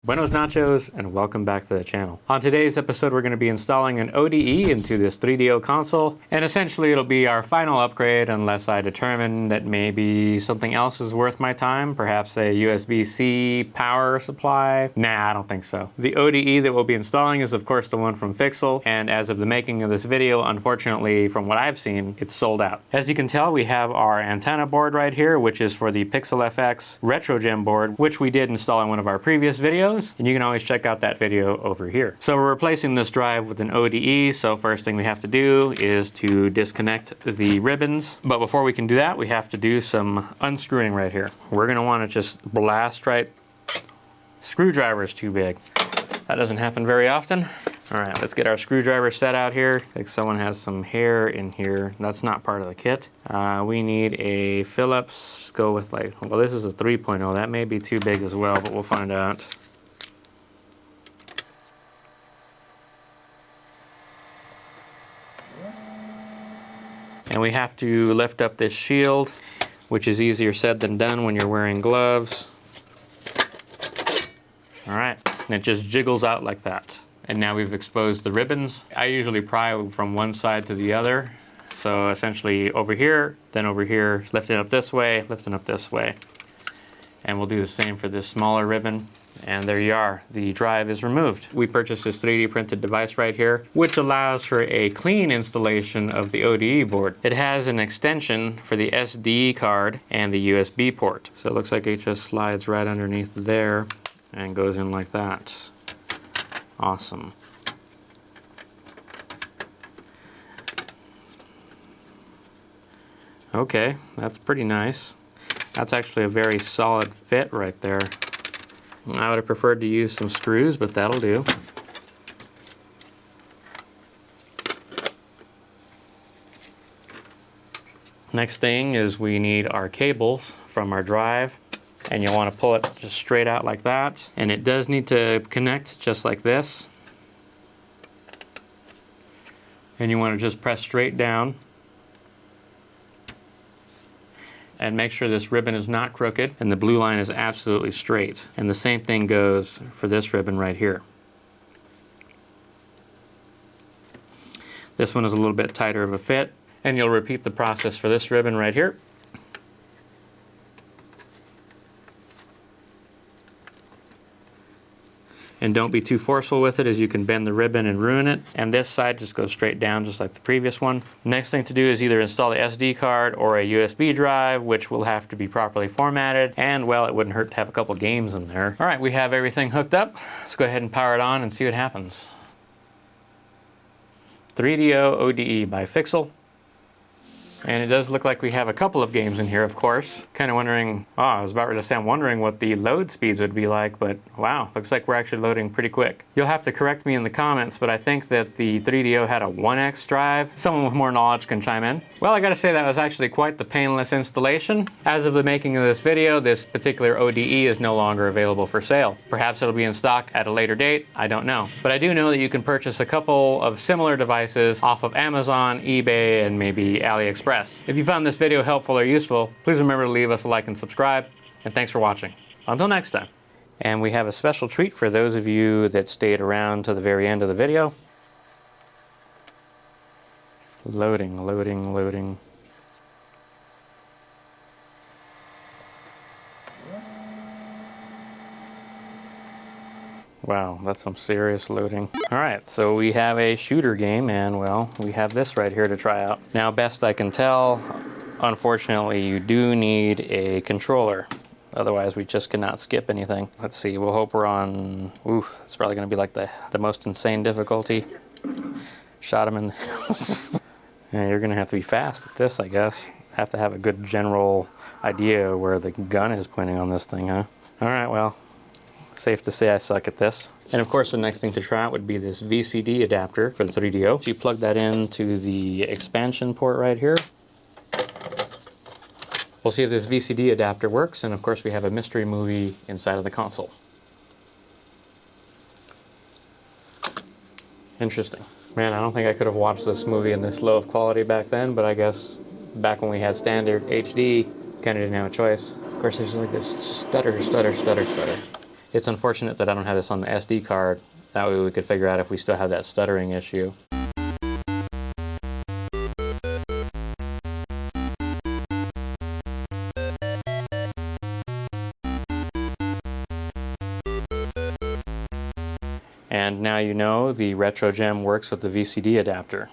Buenos nachos, and welcome back to the channel. On today's episode, we're going to be installing an ODE into this 3DO console, and essentially it'll be our final upgrade unless I determine that maybe something else is worth my time, perhaps a USB-C power supply. Nah, I don't think so. The ODE that we'll be installing is of course the one from Fixel, and as of the making of this video, unfortunately, from what I've seen, it's sold out. As you can tell, we have our antenna board right here, which is for the Pixel FX RetroGem board, which we did install in one of our previous videos. And you can always check out that video over here. So we're replacing this drive with an ODE, so first thing we have to do is to disconnect the ribbons. But before we can do that, we have to do some unscrewing right here. We're gonna wanna just blast right. Screwdriver is too big. That doesn't happen very often. All right, let's get our screwdriver set out here. Like someone has some hair in here. That's not part of the kit. We need a Phillips. Let's go with like, well, this is a 3.0. That may be too big as well, but we'll find out. And we have to lift up this shield, which is easier said than done when you're wearing gloves. All right, and it just jiggles out like that. And now we've exposed the ribbons. I usually pry from one side to the other. So essentially over here, then over here, lifting up this way, lifting up this way. And we'll do the same for this smaller ribbon. And there you are, the drive is removed. We purchased this 3D printed device right here, which allows for a clean installation of the ODE board. It has an extension for the SD card and the USB port. So it looks like it just slides right underneath there and goes in like that. Awesome. Okay, that's pretty nice. That's actually a very solid fit right there. I would have preferred to use some screws, but that'll do. Next thing is we need our cables from our drive, and you'll want to pull it just straight out like that. And it does need to connect just like this. And you want to just press straight down. And make sure this ribbon is not crooked and the blue line is absolutely straight. And the same thing goes for this ribbon right here. This one is a little bit tighter of a fit, and you'll repeat the process for this ribbon right here. And don't be too forceful with it, as you can bend the ribbon and ruin it. And this side just goes straight down just like the previous one. Next thing to do is either install the SD card or a USB drive, which will have to be properly formatted. And well, it wouldn't hurt to have a couple games in there. All right, we have everything hooked up. Let's go ahead and power it on and see what happens. 3DO ODE by Fixel. And it does look like we have a couple of games in here, of course. Kind of wondering, I was about to say, I'm wondering what the load speeds would be like, but wow, looks like we're actually loading pretty quick. You'll have to correct me in the comments, but I think that the 3DO had a 1X drive. Someone with more knowledge can chime in. Well, I gotta say that was actually quite the painless installation. As of the making of this video, this particular ODE is no longer available for sale. Perhaps it'll be in stock at a later date, I don't know. But I do know that you can purchase a couple of similar devices off of Amazon, eBay, and maybe AliExpress. If you found this video helpful or useful, please remember to leave us a like and subscribe, and thanks for watching. Until next time. And we have a special treat for those of you that stayed around to the very end of the video. Loading, loading, loading. Wow, that's some serious loading. All right, so we have a shooter game, and well, we have this right here to try out. Now, best I can tell, unfortunately, you do need a controller. Otherwise, we just cannot skip anything. Let's see, we'll hope we're on, oof, it's probably gonna be like the most insane difficulty. Shot him in the yeah, you're gonna have to be fast at this, I guess. Have to have a good general idea where the gun is pointing on this thing, huh? All right, well. Safe to say I suck at this. And of course the next thing to try out would be this VCD adapter for the 3DO. So you plug that into the expansion port right here. We'll see if this VCD adapter works, and of course we have a mystery movie inside of the console. Interesting. Man, I don't think I could have watched this movie in this low of quality back then, but I guess back when we had standard HD, kind of didn't have a choice. Of course, there's like this stutter. It's unfortunate that I don't have this on the SD card. That way we could figure out if we still have that stuttering issue. And now you know the RetroGem works with the VCD adapter.